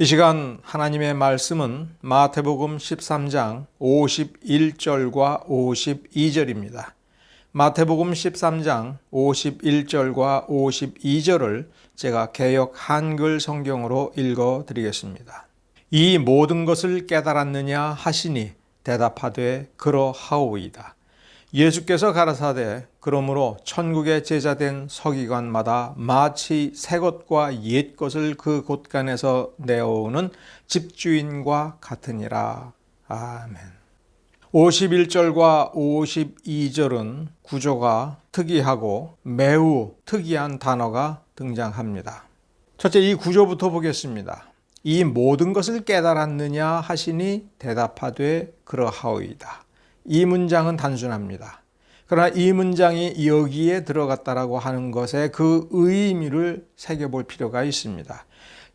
이 시간 하나님의 말씀은 마태복음 13장 51절과 52절입니다. 마태복음 13장 51절과 52절을 제가 개역 한글 성경으로 읽어 드리겠습니다. 이 모든 것을 깨달았느냐 하시니 대답하되 그러하오이다. 예수께서 가라사대 그러므로 천국의 제자된 서기관마다 마치 새 것과 옛 것을 그 곳간에서 내어오는 집주인과 같으니라. 아멘. 51절과 52절은 구조가 특이하고 매우 특이한 단어가 등장합니다. 첫째, 이 구조부터 보겠습니다. 이 모든 것을 깨달았느냐 하시니 대답하되 그러하오이다. 이 문장은 단순합니다. 그러나 이 문장이 여기에 들어갔다라고 하는 것에 그 의미를 새겨볼 필요가 있습니다.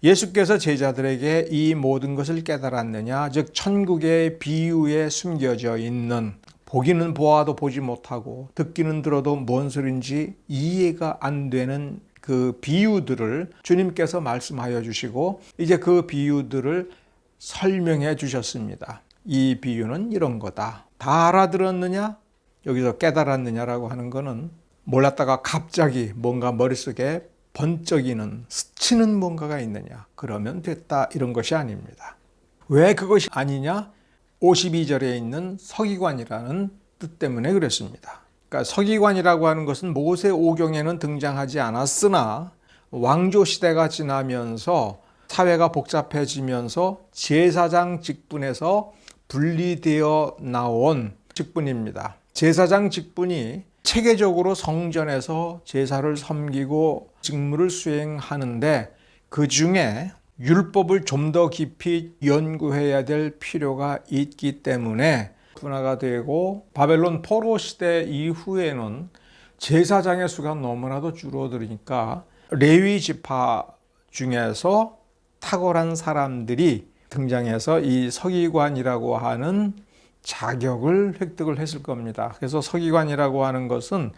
예수께서 제자들에게 이 모든 것을 깨달았느냐, 즉 천국의 비유에 숨겨져 있는 보기는 보아도 보지 못하고 듣기는 들어도 뭔 소린지 이해가 안 되는 그 비유들을 주님께서 말씀하여 주시고 이제 그 비유들을 설명해 주셨습니다. 이 비유는 이런 거다. 다 알아들었느냐? 여기서 깨달았느냐라고 하는 거는 몰랐다가 갑자기 뭔가 머릿속에 번쩍이는 스치는 뭔가가 있느냐? 그러면 됐다 이런 것이 아닙니다. 왜 그것이 아니냐? 52절에 있는 서기관이라는 뜻 때문에 그랬습니다. 그러니까 서기관이라고 하는 것은 모세 오경에는 등장하지 않았으나 왕조 시대가 지나면서 사회가 복잡해지면서 제사장 직분에서 분리되어 나온 직분입니다. 제사장 직분이 체계적으로 성전에서 제사를 섬기고 직무를 수행하는데 그 중에 율법을 좀 더 깊이 연구해야 될 필요가 있기 때문에 분화가 되고 바벨론 포로 시대 이후에는 제사장의 수가 너무나도 줄어들으니까 레위 지파 중에서 탁월한 사람들이 등장해서 이 서기관이라고 하는 자격을 획득을 했을 겁니다. 그래서 서기관이라고 하는 것은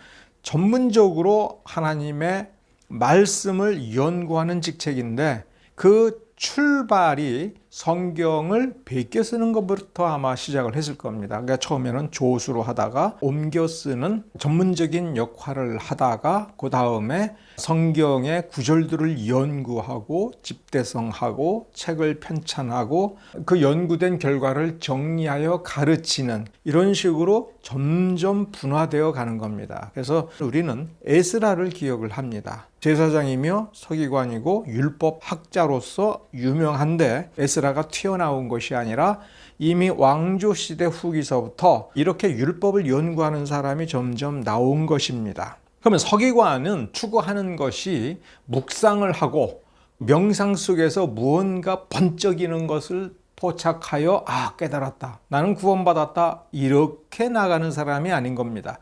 전문적으로 하나님의 말씀을 연구하는 직책인데 그 출발이 성경을 베껴 쓰는 것부터 아마 시작을 했을 겁니다. 그러니까 처음에는 조수로 하다가 옮겨 쓰는 전문적인 역할을 하다가 그 다음에 성경의 구절들을 연구하고 집대성하고 책을 편찬하고 그 연구된 결과를 정리하여 가르치는 이런 식으로 점점 분화되어 가는 겁니다. 그래서 우리는 에스라를 기억을 합니다. 제사장이며 서기관이고 율법 학자로서 유명한데 에스라가 튀어나온 것이 아니라 이미 왕조 시대 후기서부터 이렇게 율법을 연구하는 사람이 점점 나온 것입니다. 그러면 서기관은 추구하는 것이 묵상을 하고 명상 속에서 무언가 번쩍이는 것을 포착하여 깨달았다. 나는 구원받았다. 이렇게 나가는 사람이 아닌 겁니다.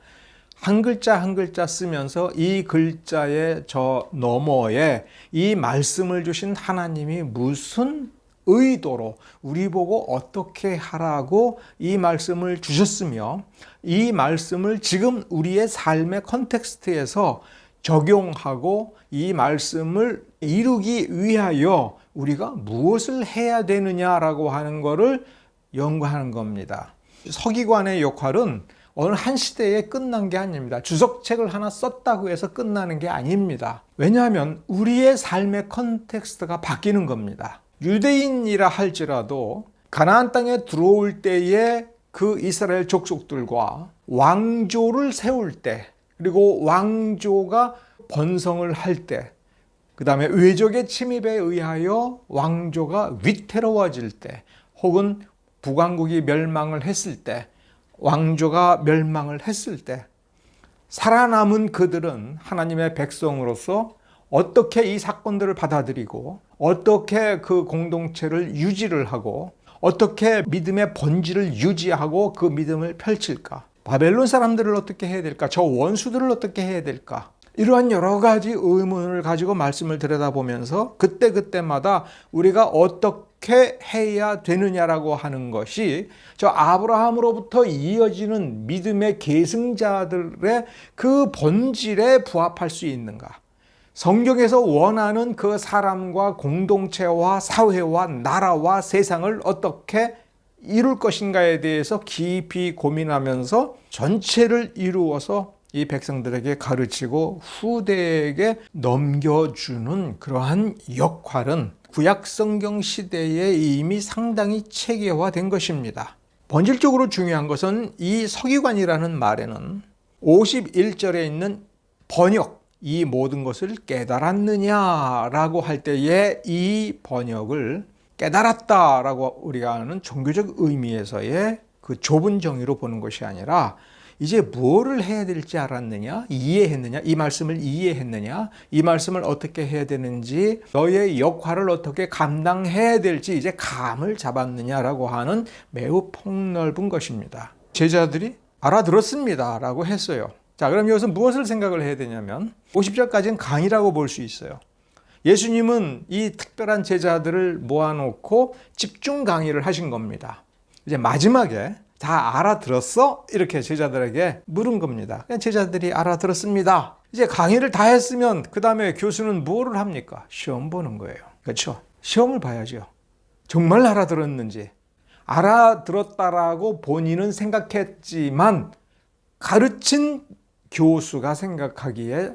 한 글자 한 글자 쓰면서 이 글자의 저 너머에 이 말씀을 주신 하나님이 무슨 의도로 우리 보고 어떻게 하라고 이 말씀을 주셨으며 이 말씀을 지금 우리의 삶의 컨텍스트에서 적용하고 이 말씀을 이루기 위하여 우리가 무엇을 해야 되느냐라고 하는 것을 연구하는 겁니다. 서기관의 역할은 어느 한 시대에 끝난 게 아닙니다. 주석책을 하나 썼다고 해서 끝나는 게 아닙니다. 왜냐하면 우리의 삶의 컨텍스트가 바뀌는 겁니다. 유대인이라 할지라도 가나안 땅에 들어올 때에 그 이스라엘 족속들과 왕조를 세울 때 그리고 왕조가 번성을 할 때 그 다음에 외적의 침입에 의하여 왕조가 위태로워질 때 혹은 북왕국이 멸망을 했을 때 왕조가 멸망을 했을 때 살아남은 그들은 하나님의 백성으로서 어떻게 이 사건들을 받아들이고 어떻게 그 공동체를 유지를 하고 어떻게 믿음의 본질을 유지하고 그 믿음을 펼칠까? 바벨론 사람들을 어떻게 해야 될까? 저 원수들을 어떻게 해야 될까? 이러한 여러 가지 의문을 가지고 말씀을 들여다보면서 그때그때마다 우리가 어떻게 해야 되느냐라고 하는 것이 저 아브라함으로부터 이어지는 믿음의 계승자들의 그 본질에 부합할 수 있는가? 성경에서 원하는 그 사람과 공동체와 사회와 나라와 세상을 어떻게 이룰 것인가에 대해서 깊이 고민하면서 전체를 이루어서 이 백성들에게 가르치고 후대에게 넘겨주는 그러한 역할은 구약 성경 시대에 이미 상당히 체계화된 것입니다. 본질적으로 중요한 것은 이 서기관이라는 말에는 51절에 있는 번역, 이 모든 것을 깨달았느냐라고 할 때에 이 번역을 깨달았다라고 우리가 아는 종교적 의미에서의 그 좁은 정의로 보는 것이 아니라 이제 뭐를 해야 될지 알았느냐, 이해했느냐, 이 말씀을 이해했느냐, 이 말씀을 어떻게 해야 되는지, 너의 역할을 어떻게 감당해야 될지 이제 감을 잡았느냐라고 하는 매우 폭넓은 것입니다. 제자들이 알아들었습니다 라고 했어요. 자, 그럼 여기서 무엇을 생각을 해야 되냐면 50절까지는 강의라고 볼 수 있어요. 예수님은 이 특별한 제자들을 모아놓고 집중 강의를 하신 겁니다. 이제 마지막에 다 알아들었어? 이렇게 제자들에게 물은 겁니다. 그냥 제자들이 알아들었습니다. 이제 강의를 다 했으면 그 다음에 교수는 뭐를 합니까? 시험 보는 거예요. 그렇죠? 시험을 봐야죠. 정말 알아들었는지. 알아들었다라고 본인은 생각했지만 가르친 교수가 생각하기에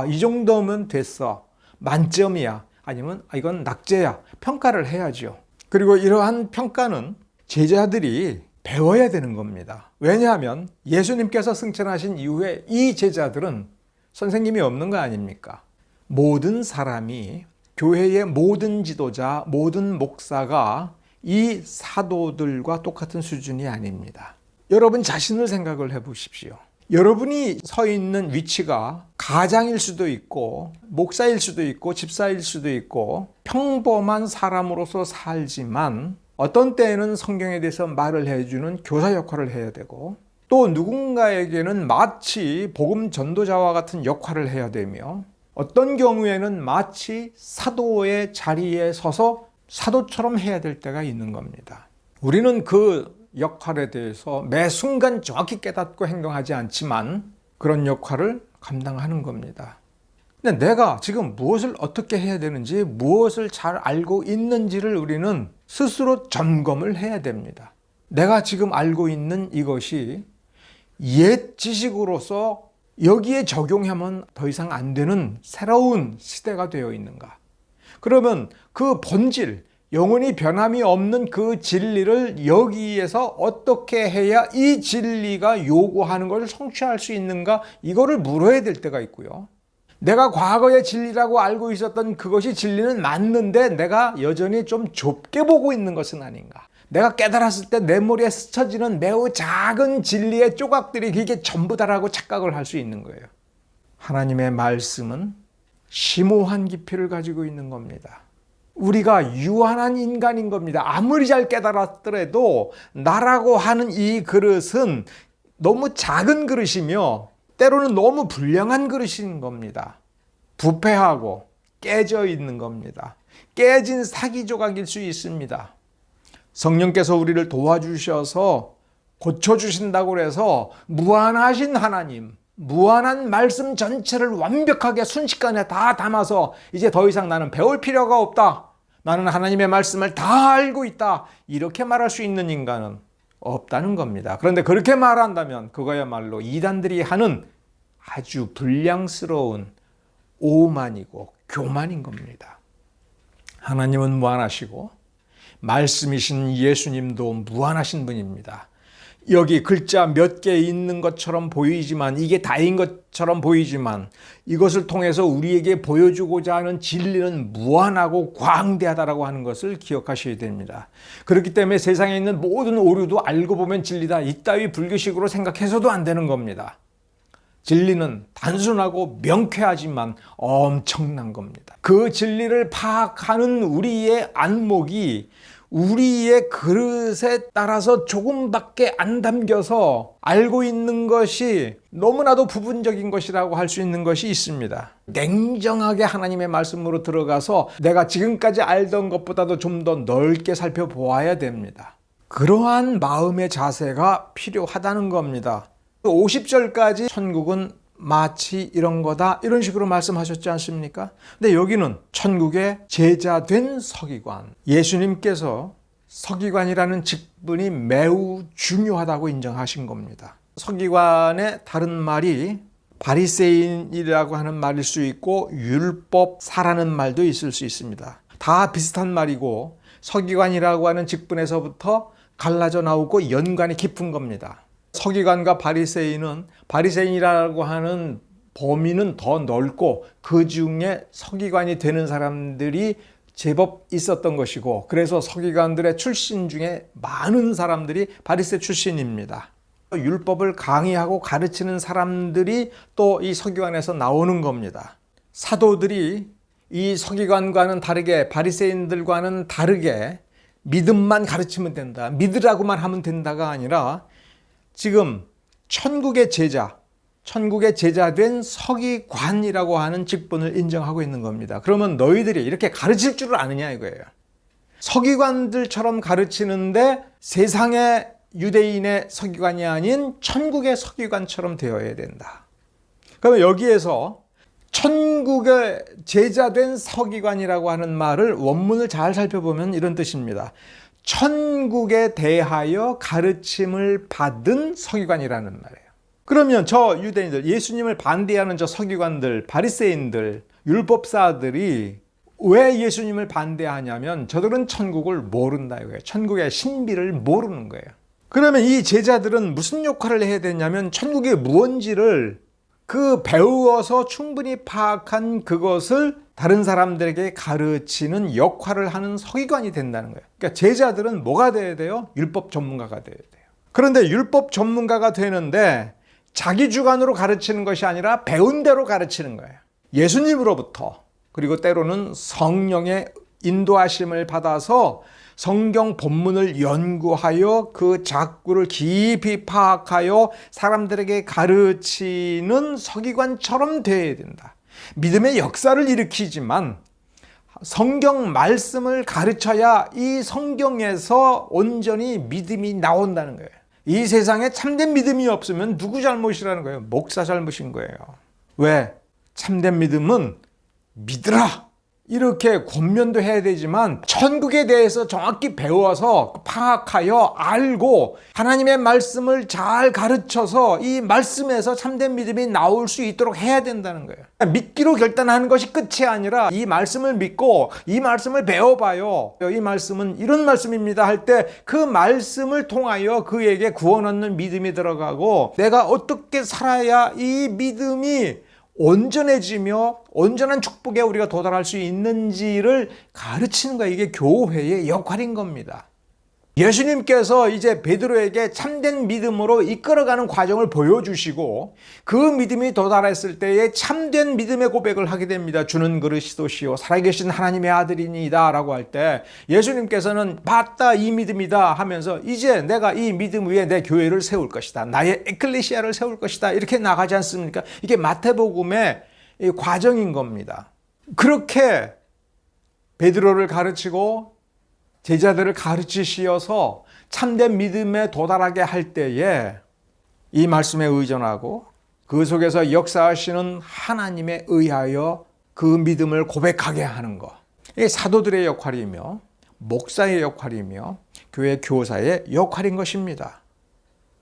이 정도면 됐어. 만점이야. 아니면 이건 낙제야. 평가를 해야죠. 그리고 이러한 평가는 제자들이 배워야 되는 겁니다. 왜냐하면 예수님께서 승천하신 이후에 이 제자들은 선생님이 없는 거 아닙니까? 모든 사람이, 교회의 모든 지도자, 모든 목사가 이 사도들과 똑같은 수준이 아닙니다. 여러분 자신을 생각을 해보십시오. 여러분이 서 있는 위치가 가장일 수도 있고 목사일 수도 있고 집사일 수도 있고 평범한 사람으로서 살지만 어떤 때에는 성경에 대해서 말을 해주는 교사 역할을 해야 되고 또 누군가에게는 마치 복음 전도자와 같은 역할을 해야 되며 어떤 경우에는 마치 사도의 자리에 서서 사도처럼 해야 될 때가 있는 겁니다. 우리는 그 역할에 대해서 매 순간 정확히 깨닫고 행동하지 않지만 그런 역할을 감당하는 겁니다. 근데 내가 지금 무엇을 어떻게 해야 되는지, 무엇을 잘 알고 있는지를 우리는 스스로 점검을 해야 됩니다. 내가 지금 알고 있는 이것이 옛 지식으로서 여기에 적용하면 더 이상 안 되는 새로운 시대가 되어 있는가? 그러면 그 본질, 영원히 변함이 없는 그 진리를 여기에서 어떻게 해야 이 진리가 요구하는 것을 성취할 수 있는가? 이거를 물어야 될 때가 있고요. 내가 과거의 진리라고 알고 있었던 그것이 진리는 맞는데 내가 여전히 좀 좁게 보고 있는 것은 아닌가? 내가 깨달았을 때 내 머리에 스쳐지는 매우 작은 진리의 조각들이 이게 전부다라고 착각을 할 수 있는 거예요. 하나님의 말씀은 심오한 깊이를 가지고 있는 겁니다. 우리가 유한한 인간인 겁니다. 아무리 잘 깨달았더라도 나라고 하는 이 그릇은 너무 작은 그릇이며 때로는 너무 불량한 그릇인 겁니다. 부패하고 깨져 있는 겁니다. 깨진 사기 조각일 수 있습니다. 성령께서 우리를 도와주셔서 고쳐주신다고 해서 무한하신 하나님, 무한한 말씀 전체를 완벽하게 순식간에 다 담아서 이제 더 이상 나는 배울 필요가 없다. 나는 하나님의 말씀을 다 알고 있다. 이렇게 말할 수 있는 인간은 없다는 겁니다. 그런데 그렇게 말한다면 그거야말로 이단들이 하는 아주 불량스러운 오만이고 교만인 겁니다. 하나님은 무한하시고 말씀이신 예수님도 무한하신 분입니다. 여기 글자 몇 개 있는 것처럼 보이지만 이게 다인 것처럼 보이지만 이것을 통해서 우리에게 보여주고자 하는 진리는 무한하고 광대하다라고 하는 것을 기억하셔야 됩니다. 그렇기 때문에 세상에 있는 모든 오류도 알고 보면 진리다. 이따위 불교식으로 생각해서도 안 되는 겁니다. 진리는 단순하고 명쾌하지만 엄청난 겁니다. 그 진리를 파악하는 우리의 안목이 우리의 그릇에 따라서 조금밖에 안 담겨서 알고 있는 것이 너무나도 부분적인 것이라고 할 수 있는 것이 있습니다. 냉정하게 하나님의 말씀으로 들어가서 내가 지금까지 알던 것보다도 좀 더 넓게 살펴보아야 됩니다. 그러한 마음의 자세가 필요하다는 겁니다. 50절까지 천국은 마치 이런 거다 이런 식으로 말씀하셨지 않습니까? 근데 여기는 천국의 제자된 서기관, 예수님께서 서기관이라는 직분이 매우 중요하다고 인정하신 겁니다. 서기관의 다른 말이 바리새인이라고 하는 말일 수 있고 율법사라는 말도 있을 수 있습니다. 다 비슷한 말이고 서기관이라고 하는 직분에서부터 갈라져 나오고 연관이 깊은 겁니다. 서기관과 바리새인은 바리새인이라고 하는 범위는 더 넓고 그 중에 서기관이 되는 사람들이 제법 있었던 것이고 그래서 서기관들의 출신 중에 많은 사람들이 바리새 출신입니다. 율법을 강의하고 가르치는 사람들이 또 이 서기관에서 나오는 겁니다. 사도들이 이 서기관과는 다르게 바리새인들과는 다르게 믿음만 가르치면 된다, 믿으라고만 하면 된다가 아니라 지금 천국의 제자된 서기관이라고 하는 직분을 인정하고 있는 겁니다. 그러면 너희들이 이렇게 가르칠 줄 아느냐 이거예요. 서기관들처럼 가르치는데 세상의 유대인의 서기관이 아닌 천국의 서기관처럼 되어야 된다. 그러면 여기에서 천국의 제자된 서기관이라고 하는 말을 원문을 잘 살펴보면 이런 뜻입니다. 천국에 대하여 가르침을 받은 서기관이라는 말이에요. 그러면 저 유대인들, 예수님을 반대하는 저 서기관들, 바리새인들, 율법사들이 왜 예수님을 반대하냐면 저들은 천국을 모른다 이거예요. 천국의 신비를 모르는 거예요. 그러면 이 제자들은 무슨 역할을 해야 되냐면 천국이 무엇인지를 배워서 충분히 파악한 그것을 다른 사람들에게 가르치는 역할을 하는 서기관이 된다는 거예요. 그러니까 제자들은 뭐가 돼야 돼요? 율법 전문가가 돼야 돼요. 그런데 율법 전문가가 되는데 자기 주관으로 가르치는 것이 아니라 배운 대로 가르치는 거예요. 예수님으로부터 그리고 때로는 성령의 인도하심을 받아서 성경 본문을 연구하여 그 작구를 깊이 파악하여 사람들에게 가르치는 서기관처럼 되어야 된다. 믿음의 역사를 일으키지만 성경 말씀을 가르쳐야 이 성경에서 온전히 믿음이 나온다는 거예요. 이 세상에 참된 믿음이 없으면 누구 잘못이라는 거예요? 목사 잘못인 거예요. 왜? 참된 믿음은 믿으라 이렇게 권면도 해야 되지만 천국에 대해서 정확히 배워서 파악하여 알고 하나님의 말씀을 잘 가르쳐서 이 말씀에서 참된 믿음이 나올 수 있도록 해야 된다는 거예요. 믿기로 결단하는 것이 끝이 아니라 이 말씀을 믿고 이 말씀을 배워봐요. 이 말씀은 이런 말씀입니다 할 때 그 말씀을 통하여 그에게 구원 얻는 믿음이 들어가고 내가 어떻게 살아야 이 믿음이 온전해지며 온전한 축복에 우리가 도달할 수 있는지를 가르치는 거예요. 이게 교회의 역할인 겁니다. 예수님께서 이제 베드로에게 참된 믿음으로 이끌어가는 과정을 보여주시고 그 믿음이 도달했을 때에 참된 믿음의 고백을 하게 됩니다. 주는 그리스도시요 살아계신 하나님의 아들이니이다 라고 할 때 예수님께서는 맞다 이 믿음이다 하면서 이제 내가 이 믿음 위에 내 교회를 세울 것이다. 나의 에클레시아를 세울 것이다. 이렇게 나가지 않습니까? 이게 마태복음의 과정인 겁니다. 그렇게 베드로를 가르치고 제자들을 가르치시어서 참된 믿음에 도달하게 할 때에 이 말씀에 의존하고 그 속에서 역사하시는 하나님에 의하여 그 믿음을 고백하게 하는 것. 이게 사도들의 역할이며 목사의 역할이며 교회 교사의 역할인 것입니다.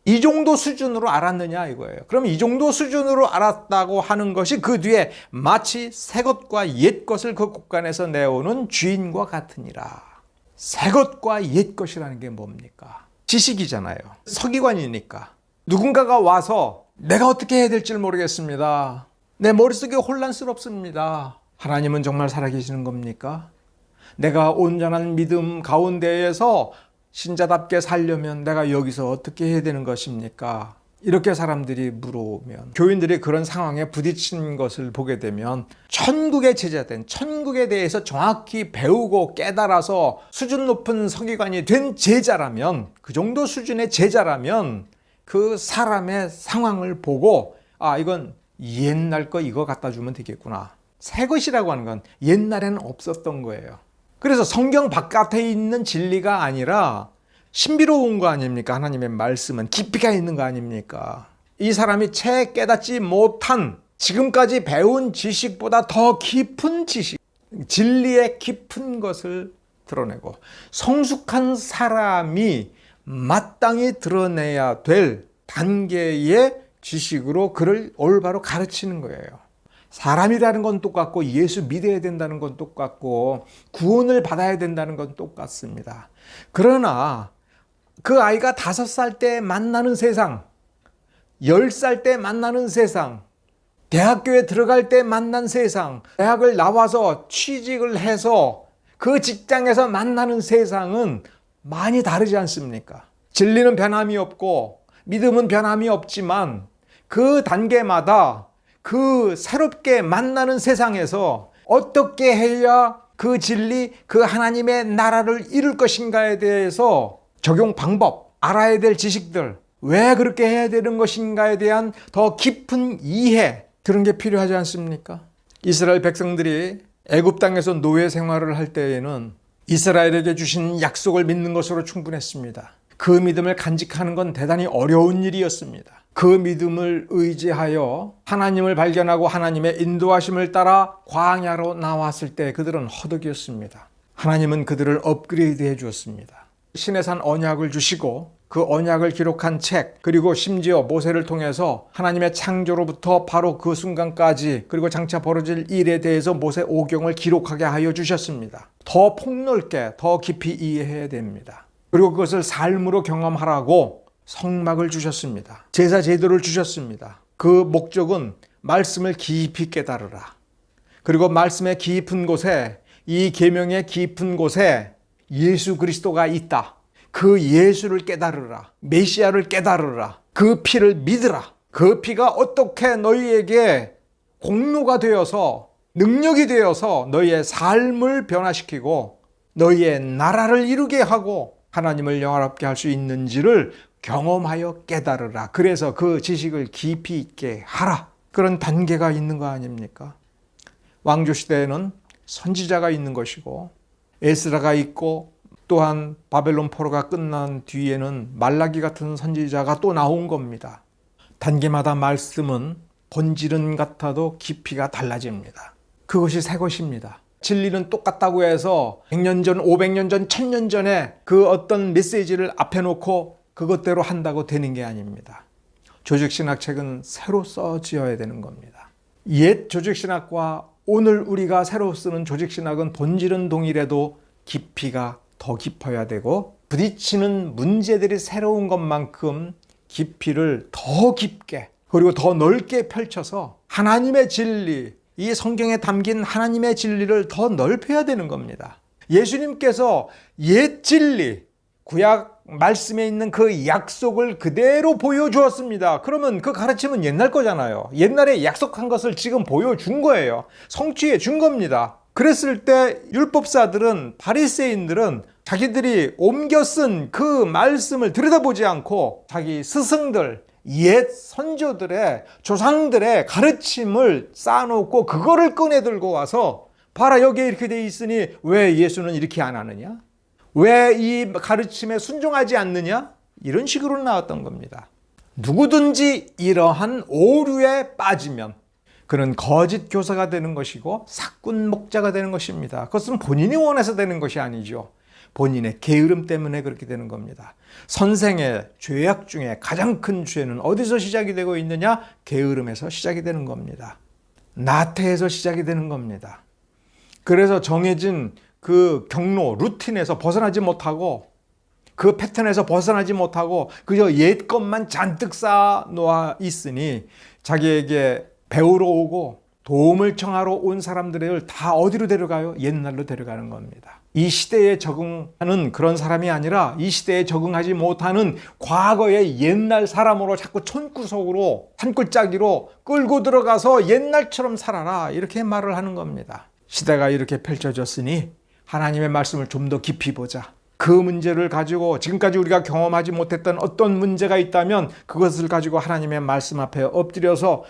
이 정도 수준으로 알았느냐 이거예요. 그럼 이 정도 수준으로 알았다고 하는 것이 그 뒤에 마치 새 것과 옛 것을 그 곳간에서 내오는 주인과 같으니라. 새 것과 옛 것이라는 게 뭡니까? 지식이잖아요. 서기관이니까. 누군가가 와서 내가 어떻게 해야 될지 모르겠습니다. 내 머릿속이 혼란스럽습니다. 하나님은 정말 살아계시는 겁니까? 내가 온전한 믿음 가운데에서 신자답게 살려면 내가 여기서 어떻게 해야 되는 것입니까? 이렇게 사람들이 물어오면 교인들이 그런 상황에 부딪힌 것을 보게 되면 천국의 제자된 천국에 대해서 정확히 배우고 깨달아서 수준 높은 서기관이 된 제자라면 그 정도 수준의 제자라면 그 사람의 상황을 보고 아 이건 옛날 거 이거 갖다 주면 되겠구나. 새 것이라고 하는 건 옛날에는 없었던 거예요. 그래서 성경 바깥에 있는 진리가 아니라 신비로운 거 아닙니까? 하나님의 말씀은 깊이가 있는 거 아닙니까? 이 사람이 채 깨닫지 못한 지금까지 배운 지식보다 더 깊은 지식, 진리의 깊은 것을 드러내고 성숙한 사람이 마땅히 드러내야 될 단계의 지식으로 그를 올바로 가르치는 거예요. 사람이라는 건 똑같고 예수 믿어야 된다는 건 똑같고 구원을 받아야 된다는 건 똑같습니다. 그러나 그 아이가 5살 때 만나는 세상, 10살 때 만나는 세상, 대학교에 들어갈 때 만난 세상, 대학을 나와서 취직을 해서 그 직장에서 만나는 세상은 많이 다르지 않습니까? 진리는 변함이 없고 믿음은 변함이 없지만 그 단계마다 그 새롭게 만나는 세상에서 어떻게 해야 그 진리, 그 하나님의 나라를 이룰 것인가에 대해서 적용 방법, 알아야 될 지식들, 왜 그렇게 해야 되는 것인가에 대한 더 깊은 이해, 그런 게 필요하지 않습니까? 이스라엘 백성들이 애굽 땅에서 노예 생활을 할 때에는 이스라엘에게 주신 약속을 믿는 것으로 충분했습니다. 그 믿음을 간직하는 건 대단히 어려운 일이었습니다. 그 믿음을 의지하여 하나님을 발견하고 하나님의 인도하심을 따라 광야로 나왔을 때 그들은 허덕이었습니다. 하나님은 그들을 업그레이드해 주었습니다. 신의 산 언약을 주시고 그 언약을 기록한 책, 그리고 심지어 모세를 통해서 하나님의 창조로부터 바로 그 순간까지 그리고 장차 벌어질 일에 대해서 모세 오경을 기록하게 하여 주셨습니다. 더 폭넓게 더 깊이 이해해야 됩니다. 그리고 그것을 삶으로 경험하라고 성막을 주셨습니다. 제사 제도를 주셨습니다. 그 목적은 말씀을 깊이 깨달으라. 그리고 말씀의 깊은 곳에, 이 계명의 깊은 곳에 예수 그리스도가 있다. 그 예수를 깨달으라. 메시아를 깨달으라. 그 피를 믿으라. 그 피가 어떻게 너희에게 공로가 되어서 능력이 되어서 너희의 삶을 변화시키고 너희의 나라를 이루게 하고 하나님을 영화롭게 할 수 있는지를 경험하여 깨달으라. 그래서 그 지식을 깊이 있게 하라. 그런 단계가 있는 거 아닙니까? 왕조시대에는 선지자가 있는 것이고 에스라가 있고 또한 바벨론 포로가 끝난 뒤에는 말라기 같은 선지자가 또 나온 겁니다. 단계마다 말씀은 본질은 같아도 깊이가 달라집니다. 그것이 새 것입니다. 진리는 똑같다고 해서 100년 전, 500년 전, 1000년 전에 그 어떤 메시지를 앞에 놓고 그것대로 한다고 되는 게 아닙니다. 조직신학책은 새로 써지어야 되는 겁니다. 옛 조직신학과 오늘 우리가 새로 쓰는 조직신학은 본질은 동일해도 깊이가 더 깊어야 되고 부딪히는 문제들이 새로운 것만큼 깊이를 더 깊게 그리고 더 넓게 펼쳐서 하나님의 진리, 이 성경에 담긴 하나님의 진리를 더 넓혀야 되는 겁니다. 예수님께서 옛 진리, 구약 말씀에 있는 그 약속을 그대로 보여주었습니다. 그러면 그 가르침은 옛날 거잖아요. 옛날에 약속한 것을 지금 보여준 거예요. 성취해 준 겁니다. 그랬을 때 율법사들은, 바리새인들은 자기들이 옮겨 쓴 그 말씀을 들여다보지 않고 자기 스승들, 옛 선조들의, 조상들의 가르침을 쌓아놓고 그거를 꺼내 들고 와서 봐라, 여기에 이렇게 돼 있으니 왜 예수는 이렇게 안 하느냐? 왜 이 가르침에 순종하지 않느냐? 이런 식으로 나왔던 겁니다. 누구든지 이러한 오류에 빠지면 그는 거짓 교사가 되는 것이고 사꾼 목자가 되는 것입니다. 그것은 본인이 원해서 되는 것이 아니죠. 본인의 게으름 때문에 그렇게 되는 겁니다. 선생의 죄악 중에 가장 큰 죄는 어디서 시작이 되고 있느냐? 게으름에서 시작이 되는 겁니다. 나태해서 시작이 되는 겁니다. 그래서 정해진 그 경로, 루틴에서 벗어나지 못하고 그 패턴에서 벗어나지 못하고 그저 옛 것만 잔뜩 쌓아놓아 있으니 자기에게 배우러 오고 도움을 청하러 온 사람들을 다 어디로 데려가요? 옛날로 데려가는 겁니다. 이 시대에 적응하는 그런 사람이 아니라 이 시대에 적응하지 못하는 과거의 옛날 사람으로 자꾸 촌구석으로 산골짜기로 끌고 들어가서 옛날처럼 살아라, 이렇게 말을 하는 겁니다. 시대가 이렇게 펼쳐졌으니 하나님의 말씀을 좀 더 깊이 보자. 그 문제를 가지고 지금까지 우리가 경험하지 못했던 어떤 문제가 있다면 그것을 가지고 하나님의 말씀 앞에 엎드려서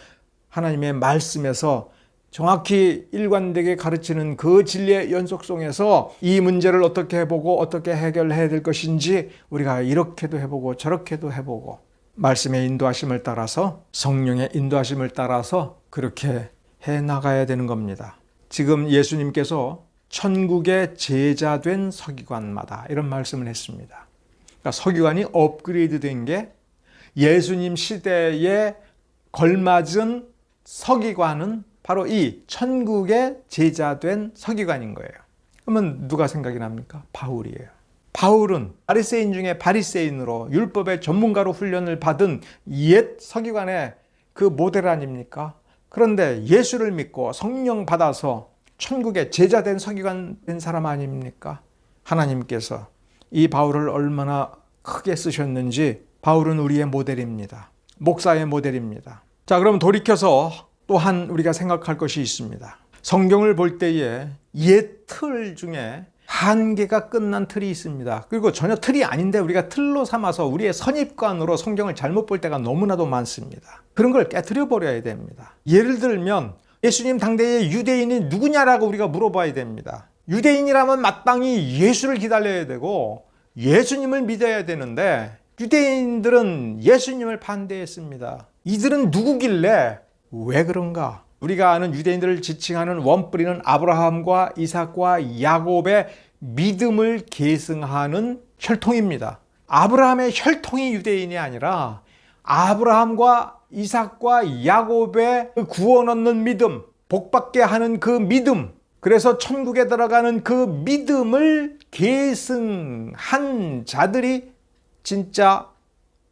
하나님의 말씀에서 정확히 일관되게 가르치는 그 진리의 연속성에서 이 문제를 어떻게 해보고 어떻게 해결해야 될 것인지 우리가 이렇게도 해보고 저렇게도 해보고 말씀의 인도하심을 따라서, 성령의 인도하심을 따라서 그렇게 해 나가야 되는 겁니다. 지금 예수님께서 천국의 제자된 서기관마다 이런 말씀을 했습니다. 그러니까 서기관이 업그레이드 된 게 예수님 시대에 걸맞은 서기관은 바로 이 천국의 제자된 서기관인 거예요. 그러면 누가 생각이 납니까? 바울이에요. 바울은 바리새인 중에 바리새인으로 율법의 전문가로 훈련을 받은 옛 서기관의 그 모델 아닙니까? 그런데 예수를 믿고 성령 받아서 천국의 제자된 서기관 된 사람 아닙니까? 하나님께서 이 바울을 얼마나 크게 쓰셨는지 바울은 우리의 모델입니다. 목사의 모델입니다. 자, 그럼 돌이켜서 또한 우리가 생각할 것이 있습니다. 성경을 볼 때에 옛 틀 중에 한계가 끝난 틀이 있습니다. 그리고 전혀 틀이 아닌데 우리가 틀로 삼아서 우리의 선입관으로 성경을 잘못 볼 때가 너무나도 많습니다. 그런 걸 깨트려 버려야 됩니다. 예를 들면 예수님 당대의 유대인이 누구냐라고 우리가 물어봐야 됩니다. 유대인이라면 마땅히 예수를 기다려야 되고 예수님을 믿어야 되는데 유대인들은 예수님을 반대했습니다. 이들은 누구길래 왜 그런가? 우리가 아는 유대인들을 지칭하는 원뿌리는 아브라함과 이삭과 야곱의 믿음을 계승하는 혈통입니다. 아브라함의 혈통이 유대인이 아니라 아브라함과 이삭과 야곱의 구원 얻는 믿음, 복받게 하는 그 믿음, 그래서 천국에 들어가는 그 믿음을 계승한 자들이 진짜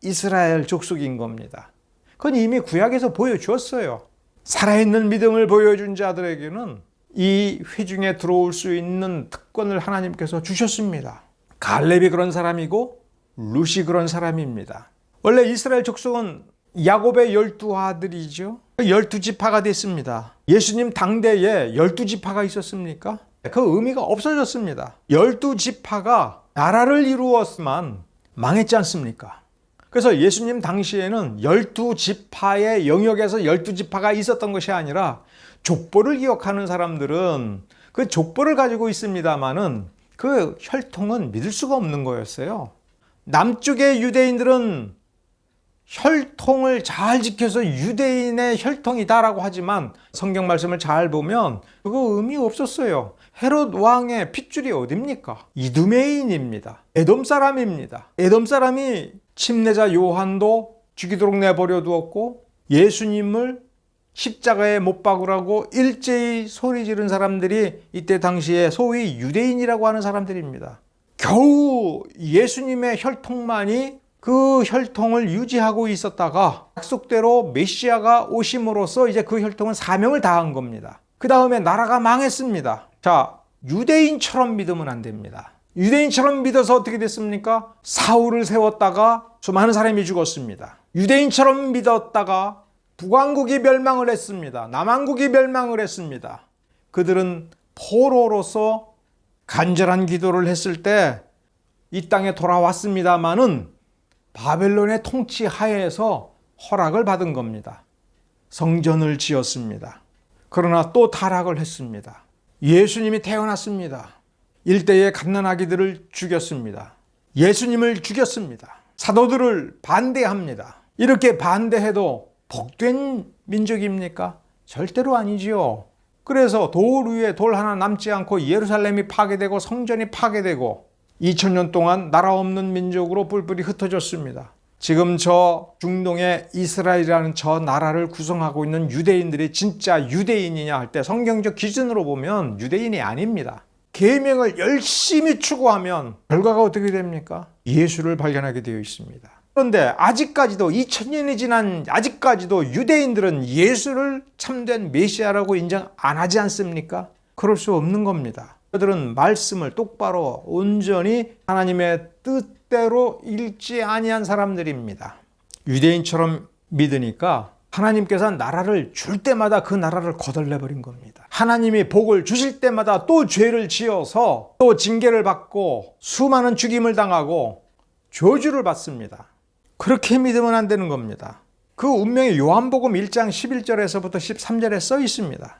이스라엘 족속인 겁니다. 그건 이미 구약에서 보여주었어요. 살아있는 믿음을 보여준 자들에게는 이 회중에 들어올 수 있는 특권을 하나님께서 주셨습니다. 갈렙이 그런 사람이고 룻이 그런 사람입니다. 원래 이스라엘 족속은 야곱의 12아들이죠. 12지파가 됐습니다. 예수님 당대에 12지파가 있었습니까? 그 의미가 없어졌습니다. 12지파가 나라를 이루었지만 망했지 않습니까? 그래서 예수님 당시에는 12지파의 영역에서 12지파가 있었던 것이 아니라 족보를 기억하는 사람들은 그 족보를 가지고 있습니다만은 그 혈통은 믿을 수가 없는 거였어요. 남쪽의 유대인들은 혈통을 잘 지켜서 유대인의 혈통이다라고 하지만 성경 말씀을 잘 보면 그거 의미 없었어요. 헤롯 왕의 핏줄이 어딥니까? 이두메인입니다. 에돔 사람입니다. 에돔 사람이 침례자 요한도 죽이도록 내버려 두었고 예수님을 십자가에 못 박으라고 일제히 소리 지른 사람들이 이때 당시에 소위 유대인이라고 하는 사람들입니다. 겨우 예수님의 혈통만이 그 혈통을 유지하고 있었다가 약속대로 메시아가 오심으로써 이제 그 혈통은 사명을 다한 겁니다. 그 다음에 나라가 망했습니다. 자, 유대인처럼 믿으면 안 됩니다. 유대인처럼 믿어서 어떻게 됐습니까? 사울을 세웠다가 수많은 사람이 죽었습니다. 유대인처럼 믿었다가 북왕국이 멸망을 했습니다. 남왕국이 멸망을 했습니다. 그들은 포로로서 간절한 기도를 했을 때 이 땅에 돌아왔습니다마는 바벨론의 통치 하에서 허락을 받은 겁니다. 성전을 지었습니다. 그러나 또 타락을 했습니다. 예수님이 태어났습니다. 일대의 갓난아기들을 죽였습니다. 예수님을 죽였습니다. 사도들을 반대합니다. 이렇게 반대해도 복된 민족입니까? 절대로 아니지요. 그래서 돌 위에 돌 하나 남지 않고 예루살렘이 파괴되고 성전이 파괴되고 2000년 동안 나라 없는 민족으로 뿔뿔이 흩어졌습니다. 지금 저 중동의 이스라엘이라는 저 나라를 구성하고 있는 유대인들이 진짜 유대인이냐 할 때 성경적 기준으로 보면 유대인이 아닙니다. 계명을 열심히 추구하면 결과가 어떻게 됩니까? 예수를 발견하게 되어 있습니다. 그런데 아직까지도 2000년이 지난 아직까지도 유대인들은 예수를 참된 메시아라고 인정 안 하지 않습니까? 그럴 수 없는 겁니다. 그들은 말씀을 똑바로 온전히 하나님의 뜻대로 읽지 아니한 사람들입니다. 유대인처럼 믿으니까 하나님께서 나라를 줄 때마다 그 나라를 거덜내버린 겁니다. 하나님이 복을 주실 때마다 또 죄를 지어서 또 징계를 받고 수많은 죽임을 당하고 저주를 받습니다. 그렇게 믿으면 안 되는 겁니다. 그 운명이 요한복음 1장 11절에서부터 13절에 써 있습니다.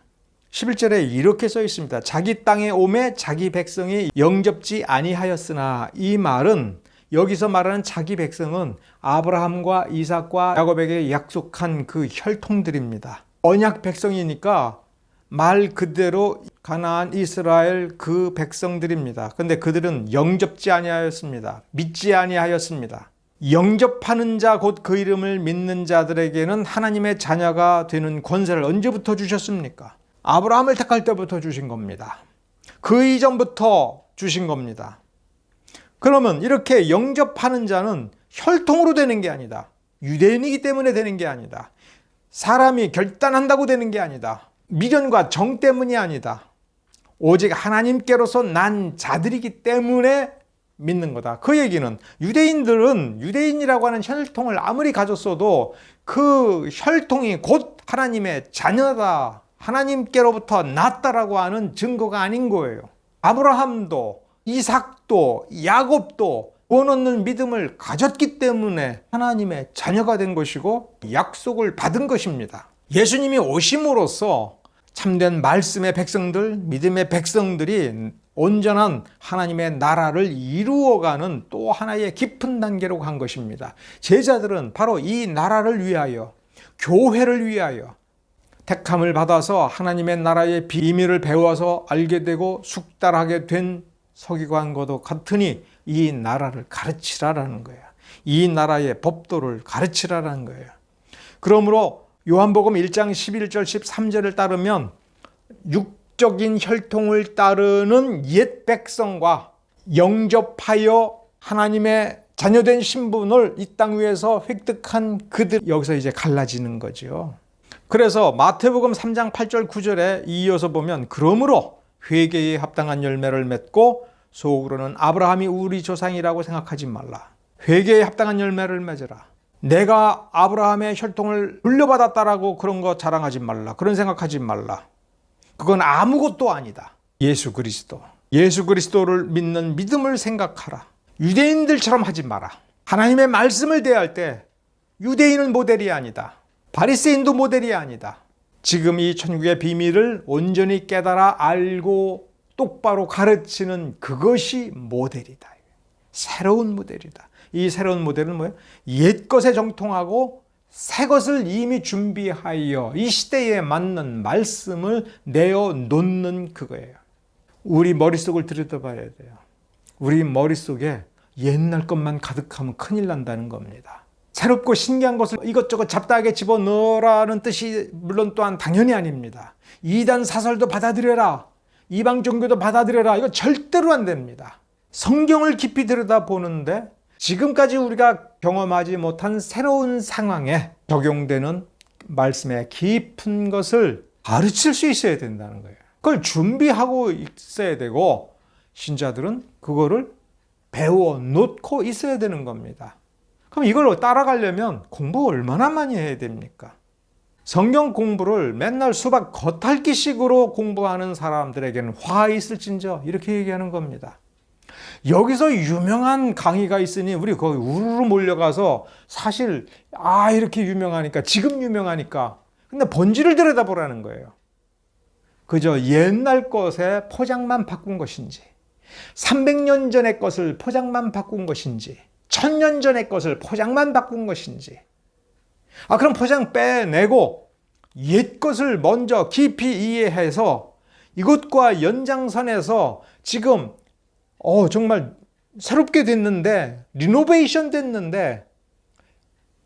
11절에 이렇게 써 있습니다. 자기 땅에 오매 자기 백성이 영접지 아니하였으나, 이 말은 여기서 말하는 자기 백성은 아브라함과 이삭과 야곱에게 약속한 그 혈통들입니다. 언약 백성이니까 말 그대로 가나안 이스라엘 그 백성들입니다. 그런데 그들은 영접지 아니하였습니다. 믿지 아니하였습니다. 영접하는 자 곧 그 이름을 믿는 자들에게는 하나님의 자녀가 되는 권세를 언제부터 주셨습니까? 아브라함을 택할 때부터 주신 겁니다. 그 이전부터 주신 겁니다. 그러면 이렇게 영접하는 자는 혈통으로 되는 게 아니다. 유대인이기 때문에 되는 게 아니다. 사람이 결단한다고 되는 게 아니다. 미련과 정 때문이 아니다. 오직 하나님께로서 난 자들이기 때문에 믿는 거다. 그 얘기는 유대인들은 유대인이라고 하는 혈통을 아무리 가졌어도 그 혈통이 곧 하나님의 자녀다, 하나님께로부터 났다라고 하는 증거가 아닌 거예요. 아브라함도 이삭도 야곱도 구원 얻는 믿음을 가졌기 때문에 하나님의 자녀가 된 것이고 약속을 받은 것입니다. 예수님이 오심으로써 참된 말씀의 백성들, 믿음의 백성들이 온전한 하나님의 나라를 이루어가는 또 하나의 깊은 단계로 간 것입니다. 제자들은 바로 이 나라를 위하여, 교회를 위하여 택함을 받아서 하나님의 나라의 비밀을 배워서 알게 되고 숙달하게 된 서기관과도 같으니 이 나라를 가르치라라는 거예요. 이 나라의 법도를 가르치라라는 거예요. 그러므로 요한복음 1장 11절 13절을 따르면 육적인 혈통을 따르는 옛 백성과 영접하여 하나님의 자녀된 신분을 이 땅 위에서 획득한 그들, 여기서 이제 갈라지는 거죠. 그래서 마태복음 3장 8절 9절에 이어서 보면 그러므로 회개에 합당한 열매를 맺고 속으로는 아브라함이 우리 조상이라고 생각하지 말라. 회개에 합당한 열매를 맺으라. 내가 아브라함의 혈통을 물려받았다라고 그런 거 자랑하지 말라. 그런 생각하지 말라. 그건 아무것도 아니다. 예수 그리스도를 믿는 믿음을 생각하라. 유대인들처럼 하지 마라. 하나님의 말씀을 대할 때 유대인은 모델이 아니다. 바리새인도 모델이 아니다. 지금 이 천국의 비밀을 온전히 깨달아 알고 똑바로 가르치는 그것이 모델이다. 새로운 모델이다. 이 새로운 모델은 뭐예요? 옛 것에 정통하고 새 것을 이미 준비하여 이 시대에 맞는 말씀을 내어 놓는 그거예요. 우리 머릿속을 들여다봐야 돼요. 우리 머릿속에 옛날 것만 가득하면 큰일 난다는 겁니다. 새롭고 신기한 것을 이것저것 잡다하게 집어넣으라는 뜻이 물론 또한 당연히 아닙니다. 이단 사설도 받아들여라. 이방 종교도 받아들여라. 이거 절대로 안 됩니다. 성경을 깊이 들여다보는데 지금까지 우리가 경험하지 못한 새로운 상황에 적용되는 말씀의 깊은 것을 가르칠 수 있어야 된다는 거예요. 그걸 준비하고 있어야 되고 신자들은 그거를 배워 놓고 있어야 되는 겁니다. 그럼 이걸 따라가려면 공부 얼마나 많이 해야 됩니까? 성경 공부를 맨날 수박 겉핥기식으로 공부하는 사람들에게는 화 있을진저 이렇게 얘기하는 겁니다. 여기서 유명한 강의가 있으니 우리 거기 우르르 몰려가서 사실 이렇게 유명하니까 지금 유명하니까 근데 본질을 들여다보라는 거예요. 그저 옛날 것의 포장만 바꾼 것인지 300년 전의 것을 포장만 바꾼 것인지 1000년 전의 것을 포장만 바꾼 것인지 그럼 포장 빼내고 옛 것을 먼저 깊이 이해해서 이것과 연장선에서 지금 정말 새롭게 됐는데 리노베이션 됐는데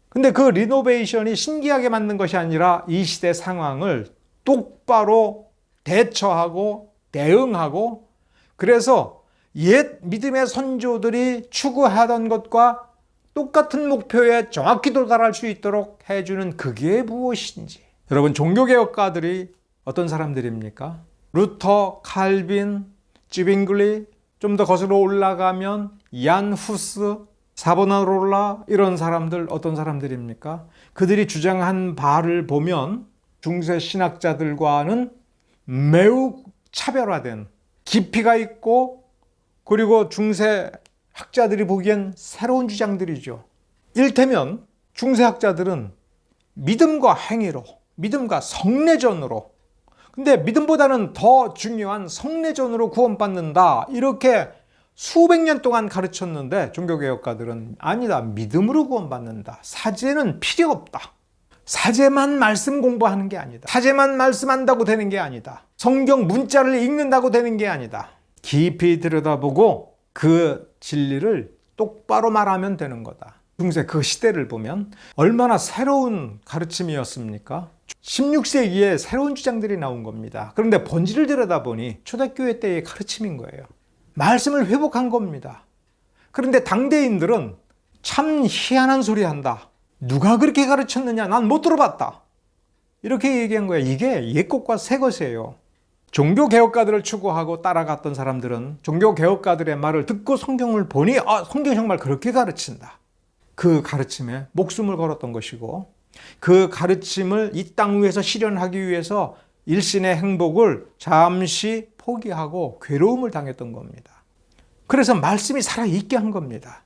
근데 그 리노베이션이 신기하게 만든 것이 아니라 이 시대 상황을 똑바로 대처하고 대응하고 그래서 옛 믿음의 선조들이 추구하던 것과 똑같은 목표에 정확히 도달할 수 있도록 해주는 그게 무엇인지. 여러분 종교개혁가들이 어떤 사람들입니까? 루터, 칼빈, 쥐빙글리 좀 더 거슬러 올라가면 얀 후스, 사보나로라 이런 사람들 어떤 사람들입니까? 그들이 주장한 바를 보면 중세 신학자들과는 매우 차별화된 깊이가 있고 그리고 중세 학자들이 보기엔 새로운 주장들이죠. 이를테면 중세 학자들은 믿음과 행위로 믿음과 성례전으로 근데 믿음보다는 더 중요한 성례전으로 구원받는다 이렇게 수백 년 동안 가르쳤는데 종교개혁가들은 아니다, 믿음으로 구원받는다, 사제는 필요 없다, 사제만 말씀 공부하는 게 아니다, 사제만 말씀한다고 되는 게 아니다, 성경 문자를 읽는다고 되는 게 아니다, 깊이 들여다보고 그 진리를 똑바로 말하면 되는 거다. 중세 그 시대를 보면 얼마나 새로운 가르침이었습니까? 16세기에 새로운 주장들이 나온 겁니다. 그런데 본질을 들여다보니 초대교회 때의 가르침인 거예요. 말씀을 회복한 겁니다. 그런데 당대인들은 참 희한한 소리 한다, 누가 그렇게 가르쳤느냐, 난 못 들어봤다, 이렇게 얘기한 거예요. 이게 옛것과 새것이에요. 종교개혁가들을 추구하고 따라갔던 사람들은 종교개혁가들의 말을 듣고 성경을 보니 성경이 정말 그렇게 가르친다, 그 가르침에 목숨을 걸었던 것이고, 그 가르침을 이 땅 위에서 실현하기 위해서 일신의 행복을 잠시 포기하고 괴로움을 당했던 겁니다. 그래서 말씀이 살아있게 한 겁니다.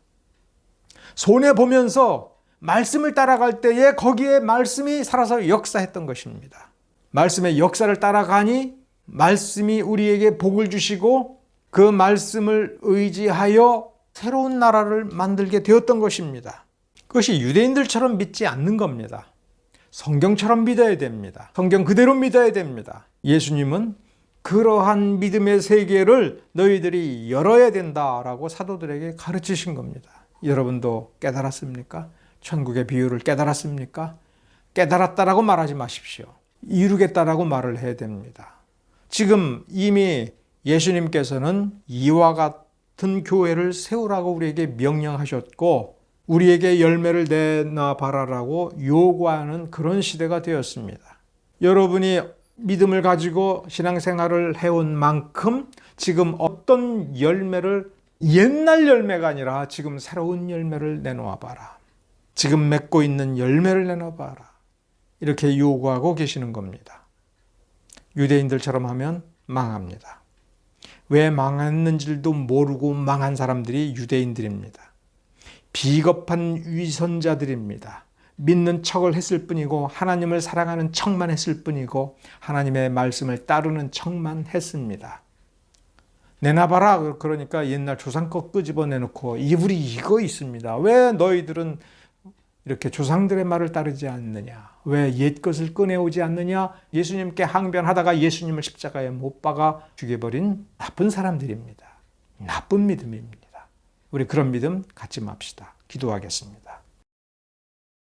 손해보면서 말씀을 따라갈 때에 거기에 말씀이 살아서 역사했던 것입니다. 말씀의 역사를 따라가니 말씀이 우리에게 복을 주시고 그 말씀을 의지하여 새로운 나라를 만들게 되었던 것입니다. 그것이 유대인들처럼 믿지 않는 겁니다. 성경처럼 믿어야 됩니다. 성경 그대로 믿어야 됩니다. 예수님은 그러한 믿음의 세계를 너희들이 열어야 된다라고 사도들에게 가르치신 겁니다. 여러분도 깨달았습니까? 천국의 비유를 깨달았습니까? 깨달았다라고 말하지 마십시오. 이루겠다라고 말을 해야 됩니다. 지금 이미 예수님께서는 이와 같은 교회를 세우라고 우리에게 명령하셨고 우리에게 열매를 내놔봐라라고 요구하는 그런 시대가 되었습니다. 여러분이 믿음을 가지고 신앙생활을 해온 만큼 지금 어떤 열매를, 옛날 열매가 아니라 지금 새로운 열매를 내놓아봐라, 지금 맺고 있는 열매를 내놔봐라, 이렇게 요구하고 계시는 겁니다. 유대인들처럼 하면 망합니다. 왜 망했는지도 모르고 망한 사람들이 유대인들입니다. 비겁한 위선자들입니다. 믿는 척을 했을 뿐이고 하나님을 사랑하는 척만 했을 뿐이고 하나님의 말씀을 따르는 척만 했습니다. 내놔봐라 그러니까 옛날 조상 거 끄집어내놓고 우리 이거 있습니다, 왜 너희들은 이렇게 조상들의 말을 따르지 않느냐, 왜 옛 것을 꺼내오지 않느냐, 예수님께 항변하다가 예수님을 십자가에 못 박아 죽여버린 나쁜 사람들입니다. 나쁜 믿음입니다. 우리 그런 믿음 갖지 맙시다. 기도하겠습니다.